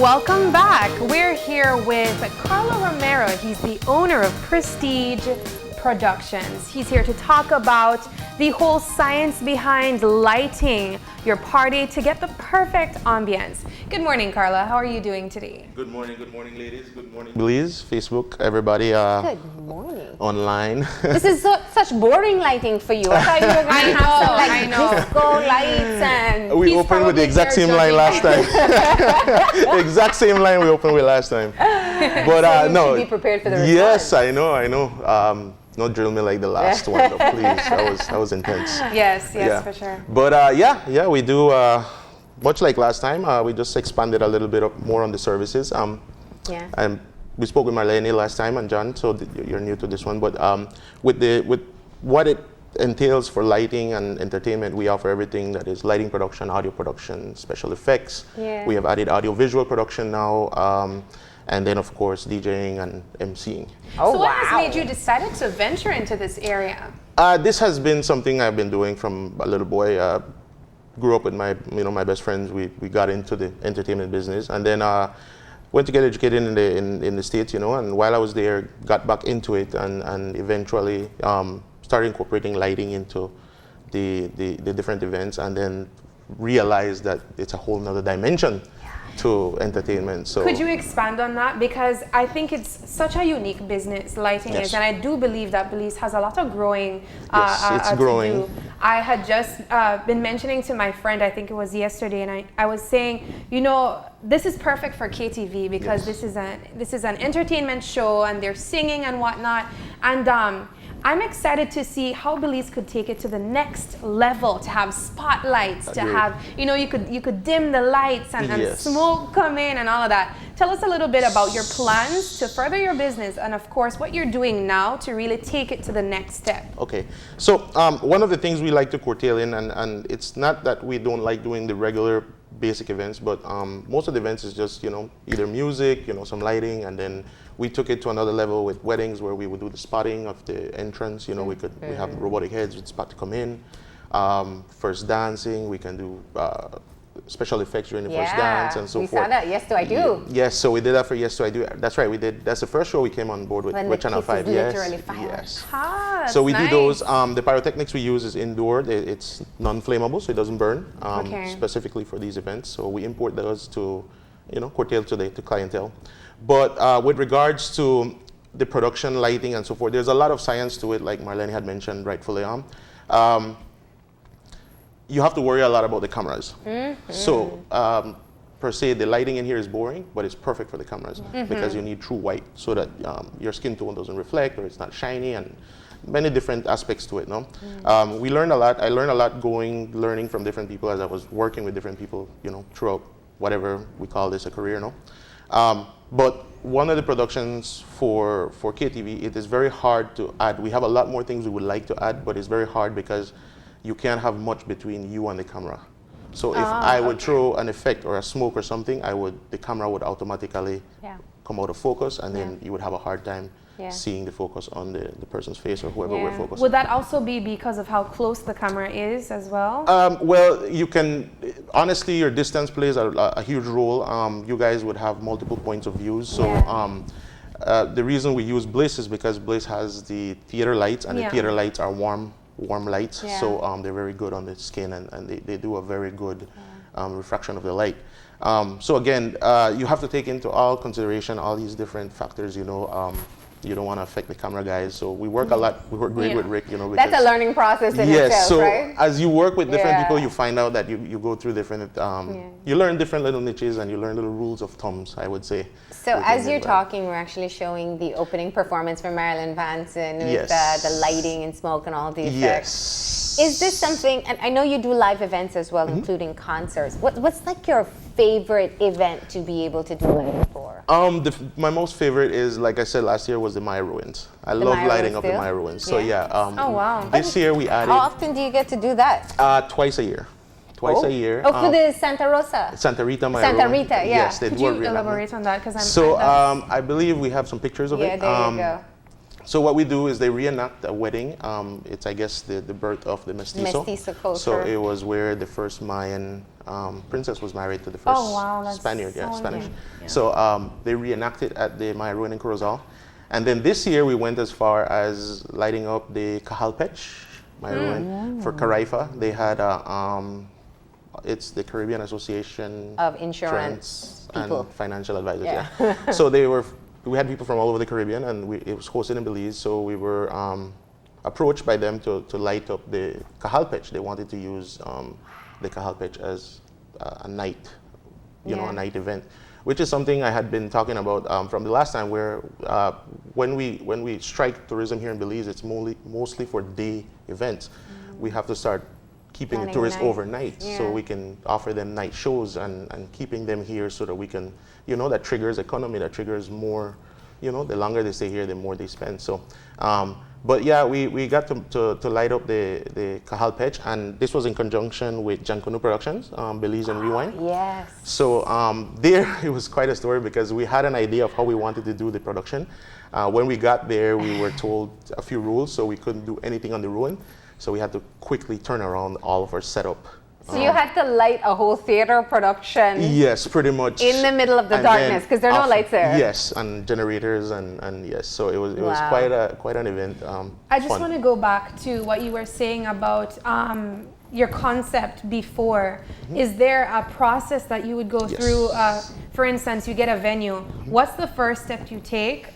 Welcome back. We're here with Karlo Romero. He's the owner of Prestige Productions. He's here to talk about the whole science behind lighting your party to get the perfect ambiance. Good morning, Karla. How are you doing today? Good morning, ladies. Good morning, Belize, Facebook, everybody. Good morning. Online. This is such boring lighting for you. I thought you were going to have some like disco lights and. We opened with the exact same line last time. The exact same line we opened with last time. But so you no. should be prepared for the response. Yes, I know. Not drill me like the last one, though, please. That was intense. Yes, yeah. for sure. But yeah, we do. Much like last time, we just expanded a little bit more on the services. Yeah. And we spoke with Marlene last time and John, so you're new to this one. But with what it entails for lighting and entertainment, we offer everything that is lighting production, audio production, special effects. Yeah. We have added audio-visual production now, and then of course DJing and MCing. Oh, so what wow. has made you decide to venture into this area? This has been something I've been doing from a little boy. Grew up with my best friends. We got into the entertainment business, and then went to get educated in the States, and while I was there, got back into it, and eventually started incorporating lighting into the different events, and then realized that it's a whole nother dimension to entertainment. So could you expand on that? Because I think it's such a unique business, lighting is, and I do believe that Belize has a lot of growing it's growing. to do. I had just been mentioning to my friend, I think it was yesterday, and I was saying, this is perfect for KTV because this is an entertainment show, and they're singing and whatnot, and I'm excited to see how Belize could take it to the next level, to have spotlights, to have, you could dim the lights and smoke come in and all of that. Tell us a little bit about your plans to further your business, and of course what you're doing now to really take it to the next step. Okay, so one of the things we like to curtail in, and it's not that we don't like doing the regular basic events, but most of the events is just, either music, some lighting, and then we took it to another level with weddings where we would do the spotting of the entrance. We have robotic heads with spot to come in. First dancing, we can do special effects during the first dance and so forth. We saw that, Yes Do I Do. Yes, so we did that for Yes Do I Do. That's right, we did. That's the first show we came on board with Channel 5. Literally fire. Yes. So we do those. The pyrotechnics we use is indoor. It's non-flammable, so it doesn't burn, specifically for these events. So we import those to, curtail to the clientele. But with regards to the production, lighting, and so forth, there's a lot of science to it, like Marlene had mentioned rightfully on. You have to worry a lot about the cameras. So per se, the lighting in here is boring, but it's perfect for the cameras because you need true white so that your skin tone doesn't reflect or it's not shiny, and many different aspects to it. We learned a lot. I learned a lot learning from different people as I was working with different people, throughout whatever we call this a career. But one of the productions for KTV, it is very hard to add. We have a lot more things we would like to add, but it's very hard because you can't have much between you and the camera. So if I would throw an effect or a smoke or something, the camera would automatically come out of focus, and then you would have a hard time seeing the focus on the person's face or whoever we're focusing. Would that also be because of how close the camera is as well? Well, you can, honestly, your distance plays a huge role. You guys would have multiple points of views. So the reason we use Bliss is because Bliss has the theater lights, and the theater lights are warm lights. So they're very good on the skin, and they do a very good refraction of the light. So again, you have to take into all consideration all these different factors, you don't want to affect the camera guys, so we work a lot. We work great with Rick, That's a learning process in itself, so right? as you work with different people, you find out that you go through different, you learn different little niches, and you learn little rules of thumbs, I would say. So as you're talking, we're actually showing the opening performance from Marilyn Vanson with the lighting and smoke and all the effects. Is this something, and I know you do live events as well, including concerts. What's like your favorite event to be able to do lighting for? My most favorite is, like I said last year, was the Maya Ruins. I love lighting up the Maya Ruins. So this year we added. How often do you get to do that? Twice a year. Twice a year. Oh, for the Santa Rosa. Santa Rita Maya Santa Ruins. Rita, Could you elaborate on that? So I believe we have some pictures of it. Yeah, there you go. So what we do is they reenact a wedding. It's, I guess, the birth of the mestizo. Mestizo culture. So it was where the first Mayan princess was married to the first Spaniard. So Spanish. yeah. So they reenacted at the Maya ruin in Corozal. And then this year we went as far as lighting up the Cajalpech Maya ruin for Caraifa. They had it's the Caribbean Association of Insurance and Financial Advisors. Yeah. So we had people from all over the Caribbean, and it was hosted in Belize. So we were approached by them to light up the Cajalpech. They wanted to use the Cajalpech as a night, a night event, which is something I had been talking about from the last time. Where when we strike tourism here in Belize, it's mostly for day events. We have to start keeping the tourists overnight, so we can offer them night shows and keeping them here so that we can, that triggers economy, that triggers more, the longer they stay here, the more they spend. So, but yeah, we got to light up the Cajalpech, and this was in conjunction with Jankunu Productions, Belize and Rewind. Yes. So there, it was quite a story because we had an idea of how we wanted to do the production. When we got there, we were told a few rules, so we couldn't do anything on the ruin. So we had to quickly turn around all of our setup. So you had to light a whole theater production. Yes, pretty much. In the middle of the darkness, because there are no lights there. Yes, and generators and yes. So it was quite an event. I just want to go back to what you were saying about your concept before. Is there a process that you would go through? For instance, you get a venue. What's the first step you take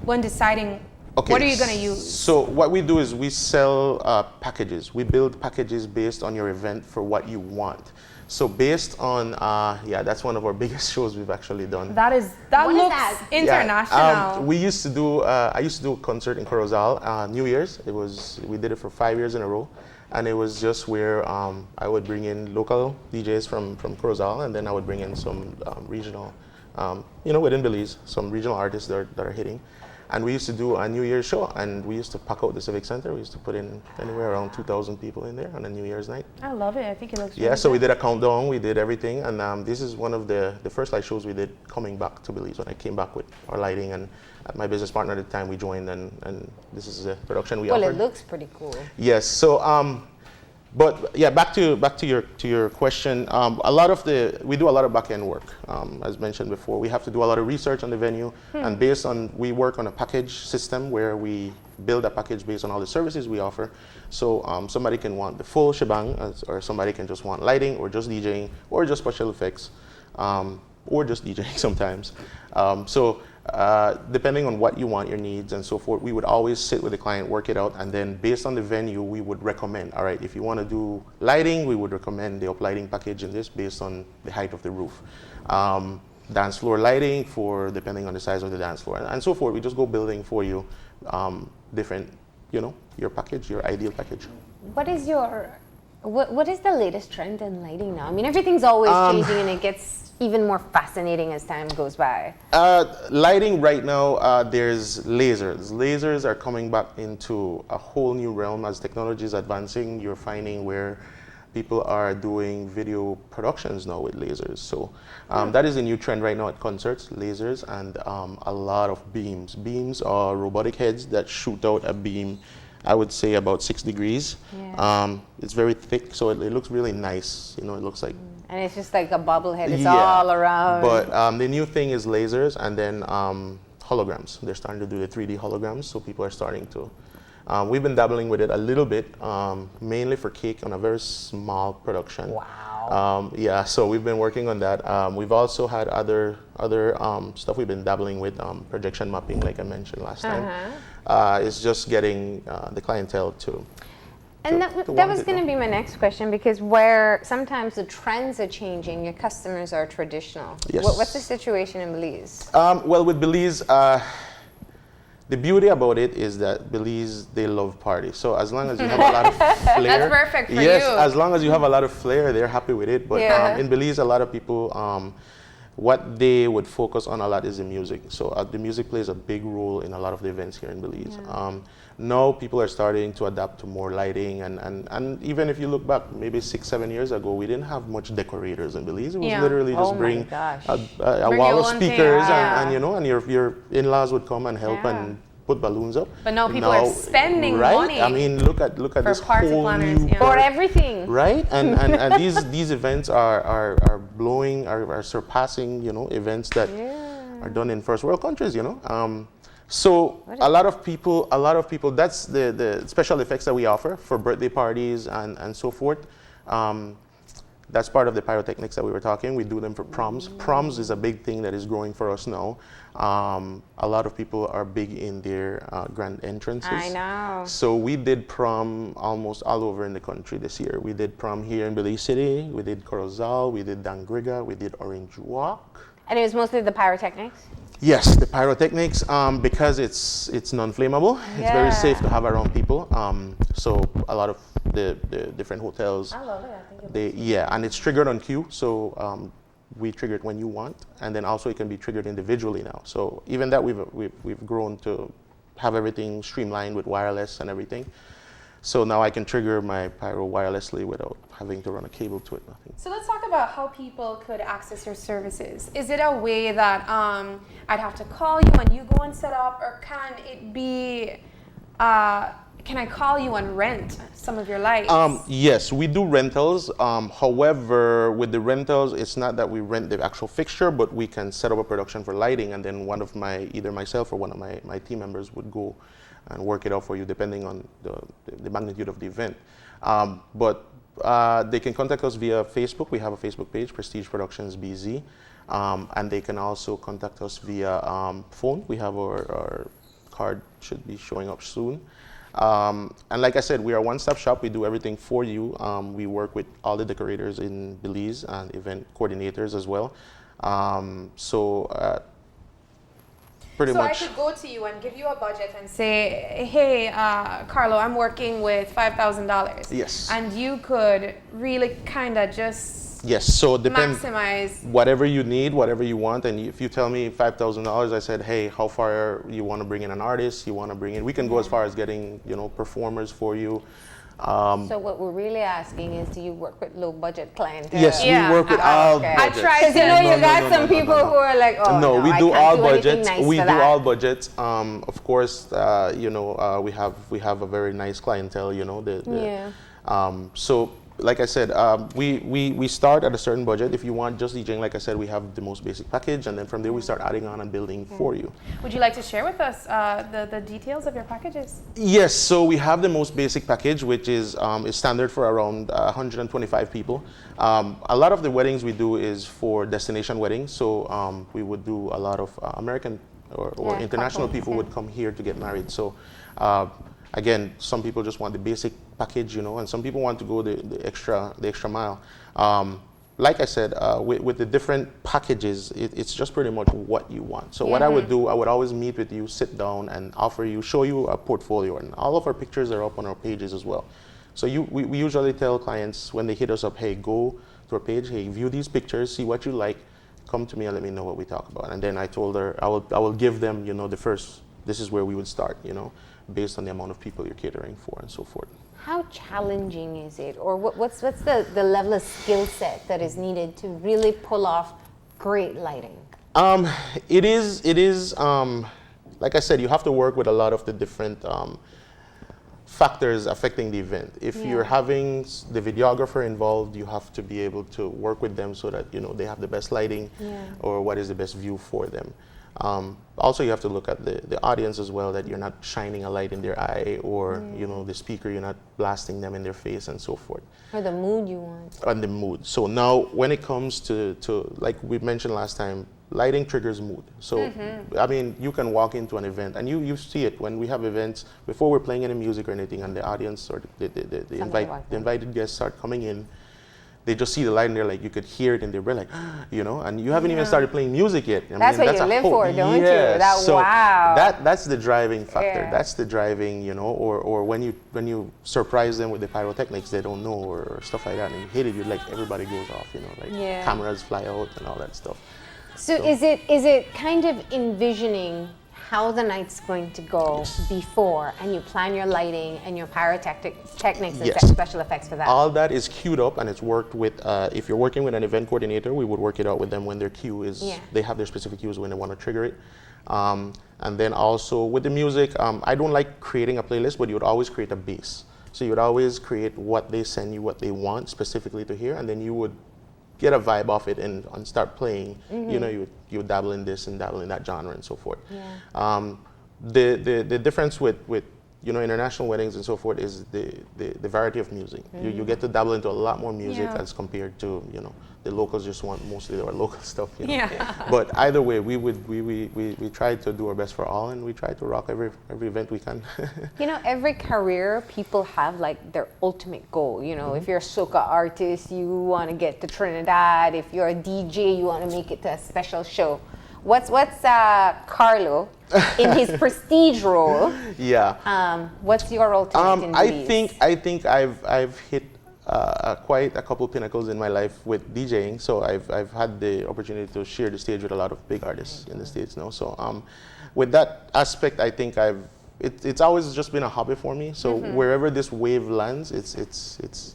when deciding? Okay. What are you going to use? So what we do is we sell packages. We build packages based on your event for what you want. So based on, that's one of our biggest shows we've actually done. That looks international. We used to do, I used to do a concert in Corozal, New Year's. We did it for 5 years in a row. And it was just where I would bring in local DJs from Corozal, and then I would bring in some regional, within Belize, some regional artists that are hitting. And we used to do a New Year's show, and we used to pack out the Civic Center. We used to put in anywhere around 2,000 people in there on a New Year's night. I love it. I think it looks really so good. we did a countdown. We did everything. And this is one of the first light shows we did coming back to Belize when I came back with our lighting. And my business partner at the time, we joined, and this is the production we offered. Well, it looks pretty cool. Yes. So, but yeah, back to your question. We do a lot of back end work, as mentioned before. We have to do a lot of research on the venue, and we work on a package system where we build a package based on all the services we offer. So somebody can want the full shebang, or somebody can just want lighting, or just DJing, or just special effects, or just DJing sometimes. Depending on what you want, your needs and so forth, we would always sit with the client, work it out, and then based on the venue, we would recommend, all right, if you want to do lighting, we would recommend the uplighting package in this based on the height of the roof. Dance floor lighting depending on the size of the dance floor, and so forth. We just go building for you different, your package, your ideal package. What is the latest trend in lighting now? I mean, everything's always changing, and it gets even more fascinating as time goes by. Lighting right now, there's lasers. Lasers are coming back into a whole new realm as technology is advancing. You're finding where people are doing video productions now with lasers. So that is a new trend right now at concerts, lasers, and a lot of beams. Beams are robotic heads that shoot out a beam, I would say about 6 degrees. Yeah. It's very thick, so it looks really nice. It looks like... And it's just like a bobblehead. It's all around. But the new thing is lasers, and then holograms. They're starting to do the 3D holograms, so people are starting to... we've been dabbling with it a little bit, mainly for cake on a very small production. Wow. So we've been working on that. We've also had other stuff we've been dabbling with, projection mapping, like I mentioned last time. It's just getting the clientele to... And that was going to be my next question, because where sometimes the trends are changing, your customers are traditional. Yes. What's the situation in Belize? Well, with Belize, the beauty about it is that Belize, they love party. So as long as you have a lot of flair. That's perfect for you. Yes, as long as you have a lot of flair, they're happy with it. But in Belize, a lot of people, what they would focus on a lot is the music. So the music plays a big role in a lot of the events here in Belize. Now people are starting to adapt to more lighting, and even if you look back maybe 6-7 years ago, we didn't have much decorators in Belize. It was literally just bring a wall of speakers and your in-laws would come and help and put balloons up. But now people are spending money. I mean, look at for this party whole planners, new yeah. For everything. right, and these events are blowing, are surpassing, you know, events that are done in first world countries, you know. So a lot of people, that's the special effects that we offer for birthday parties and so forth. That's part of the pyrotechnics that we were talking. We do them for proms. Proms is a big thing that is growing for us now. A lot of people are big in their grand entrances. I know. So we did prom almost all over in the country this year. We did prom here in Belize City. We did Corozal. We did Dangriga. We did Orange Walk. And it was mostly the pyrotechnics? Yes, the pyrotechnics, because it's non-flammable. It's very safe to have around people. So a lot of the different hotels. I love it. I think And it's triggered on cue. So we trigger it when you want, and then also it can be triggered individually now. So even that we've grown to have everything streamlined with wireless and everything. So now I can trigger my pyro wirelessly without having to run a cable to it. Nothing. So let's talk about how people could access your services. Is it a way that I'd have to call you and you go and set up, or can it be? Can I call you and rent some of your lights? Yes, we do rentals. However, with the rentals, it's not that we rent the actual fixture, but we can set up a production for lighting, and then either myself or one of my team members would go and work it out for you, depending on the magnitude of the event. But they can contact us via Facebook. We have a Facebook page, Prestige Productions BZ, and they can also contact us via phone. We have our card should be showing up soon. And like I said, we are a one-stop shop. We do everything for you. We work with all the decorators in Belize and event coordinators as well. Pretty much. So I could go to you and give you a budget and say, hey, Karlo, I'm working with $5,000. Yes. And you could really kind of just so maximize. Whatever you need, whatever you want. And if you tell me $5,000, I said, hey, how far you want to bring in an artist? You want to bring in, we can go as far as getting, performers for you. So what we're really asking is, do you work with low budget clients? Yes, we work with all budgets. I tried because you got some people who are like, oh no, we I do can't all do budgets. nice We for do that. all budgets. Of course, we have a very nice clientele. So like I said, we start at a certain budget. If you want just DJing, like I said, we have the most basic package, and then from there we start adding on and building for you. Would you like to share with us the details of your packages? Yes, so we have the most basic package, which is standard for around 125 people. A lot of the weddings we do is for destination weddings, so we would do a lot of American or international people would come here to get married. So again, some people just want the basic package, and some people want to go the extra mile. Like I said, with the different packages, it's just pretty much what you want. So what I would do, I would always meet with you, sit down, and show you a portfolio. And all of our pictures are up on our pages as well. So we usually tell clients when they hit us up, hey, go to our page, hey, view these pictures, see what you like, come to me and let me know what we talk about. And then I told her, I will give them, the first, this is where we would start, based on the amount of people you're catering for and so forth. How challenging is it, or what's the level of skill set that is needed to really pull off great lighting? It is like I said, you have to work with a lot of the different factors affecting the event. If you're having the videographer involved, you have to be able to work with them so that they have the best lighting or what is the best view for them. Also, you have to look at the audience as well, that you're not shining a light in their eye, or the speaker, you're not blasting them in their face and so forth. Or the mood you want. And the mood. So now when it comes to like we mentioned last time, lighting triggers mood. So I mean, you can walk into an event and you see it when we have events, before we're playing any music or anything, and the audience or the invited guests start coming in. They just see the light and they're like, you could hear it in their brain, like, and you haven't even started playing music yet. That's what you live for, don't you? Wow. That's the driving factor. That's the driving, or when you surprise them with the pyrotechnics they don't know or stuff like that, and you hit it, like everybody goes off, cameras fly out and all that stuff. So is it kind of envisioning how the night's going to go before, and you plan your lighting and your pyrotechnics and special effects for that. All that is queued up, and it's worked with, if you're working with an event coordinator, we would work it out with them when their cue is, they have their specific cues when they want to trigger it. And then also with the music, I don't like creating a playlist, but you would always create a base. So you would always create what they send you, what they want specifically to hear, and then you would get a vibe off it and start playing. You know, you would dabble in this and dabble in that genre and so forth. The difference with you know, international weddings and so forth is the variety of music. You get to dabble into a lot more music as compared to, you know, the locals just want mostly our local stuff. You know? But either way, we try to do our best for all, and we try to rock every event we can. You know, every career, people have like their ultimate goal. You know, if you're a soca artist, you want to get to Trinidad. If you're a DJ, you want to make it to a special show. What's Karlo in his prestige role? What's your ultimate in Belize? I think I've hit quite a couple pinnacles in my life with DJing. So I've had the opportunity to share the stage with a lot of big artists in the States now. So with that aspect, I think it's always just been a hobby for me. So wherever this wave lands, it's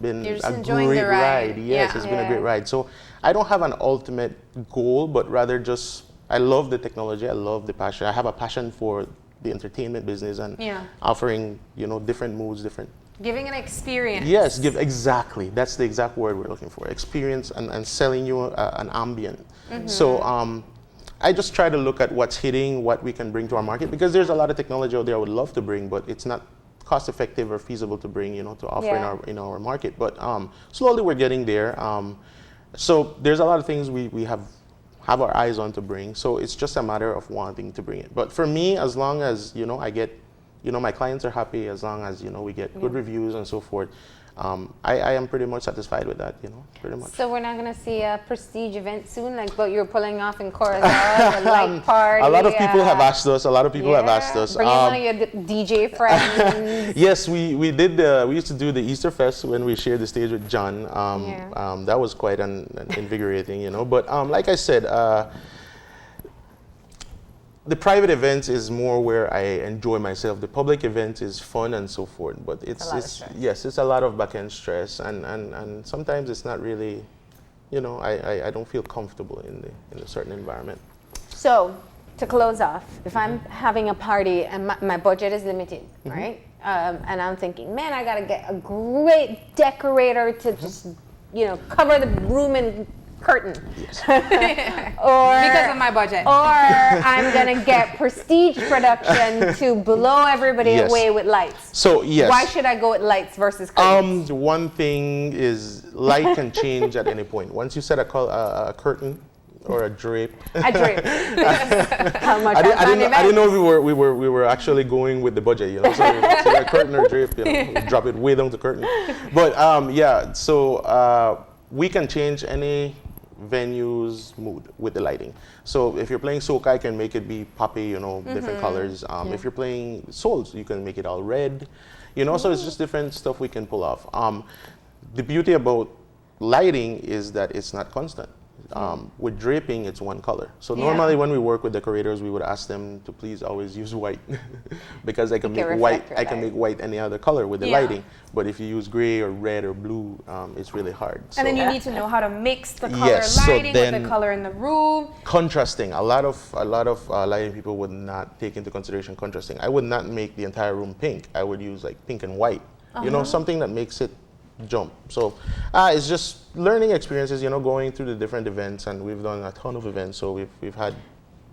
been a great ride. Yes, it's been a great ride. So I don't have an ultimate goal, but rather just, I love the technology, I love the passion. I have a passion for the entertainment business and offering, you know, different moods, different. Giving an experience. Yes, exactly. That's the exact word we're looking for. Experience and selling you an ambient. So I just try to look at what's hitting, what we can bring to our market, because there's a lot of technology out there I would love to bring, but it's not cost effective or feasible to bring, you know, to offer in our market. But slowly we're getting there. So there's a lot of things we have our eyes on to bring. So it's just a matter of wanting to bring it. But for me, as long as, you know, I get, you know, my clients are happy, as long as, you know, we get good reviews and so forth, I am pretty much satisfied with that, you know, pretty much. So we're not going to see a prestige event soon, like what you're pulling off in Corazon, a light party? A lot of people have asked us. A lot of people have asked us. Bring in one of your DJ friends. Yes, we used to do the Easter Fest when we shared the stage with John. That was quite invigorating, you know. But like I said, the private events is more where I enjoy myself. The public event is fun and so forth, but it's a lot of back-end stress, and sometimes it's not really, you know, I don't feel comfortable in a certain environment. So to close off, if I'm having a party and my budget is limited, right? And I'm thinking, man, I gotta get a great decorator to just, you know, cover the room in curtain. Or because of my budget. Or I'm gonna get prestige production to blow everybody away with lights. So yes. Why should I go with lights versus curtains? One thing is light can change at any point. Once you set a curtain or a drape. A drape. How much? I didn't know we were actually going with the budget, you know. So a curtain or drape, you know, drop it way down to curtain. But so we can change any venue's mood with the lighting. So if you're playing soca, I can make it be poppy, you know, different colors. If you're playing souls, you can make it all red, you know. So it's just different stuff we can pull off. The beauty about lighting is that it's not constant. With draping, it's one color. So normally when we work with decorators, we would ask them to please always use white because I can make white. I can make white any other color with the lighting. But if you use gray or red or blue, it's really hard. And then you need to know how to mix the color lighting with the color in the room. Contrasting. A lot of lighting people would not take into consideration contrasting. I would not make the entire room pink. I would use like pink and white. You know, something that makes it jump. So it's just learning experiences, you know, going through the different events, and we've done a ton of events, so we've had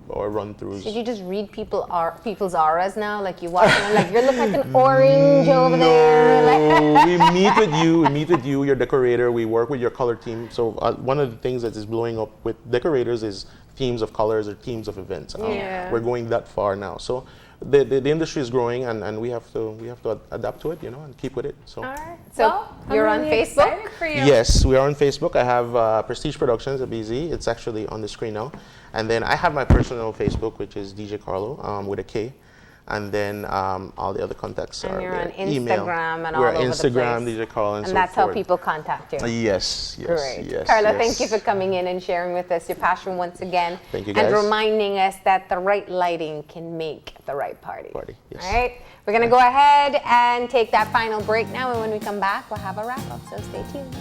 our run-throughs. Did you just read people's auras now? Like you walk in, like you look like an orange over there. We meet with you, your decorator. We work with your color team. So one of the things that is blowing up with decorators is themes of colors or themes of events. We're going that far now. So the industry is growing, and we have to adapt to it, you know, and keep with it. So, all right. So you're on Facebook? For you. Yes, we are on Facebook. I have Prestige Productions at BZ. It's actually on the screen now. And then I have my personal Facebook, which is DJ Karlo with a K. And then all the other contacts are you're there. on Instagram Email. and We're all over Instagram, the place. DJ Karlo, and so that's how forth. people contact you. Yes, yes, Great. yes. Karlo, yes. thank you for coming in and sharing with us your passion once again. Thank you, guys. And reminding us that the right lighting can make the right party. Yes. All right? We're going to go ahead and take that final break now. And when we come back, we'll have a wrap up. So stay tuned.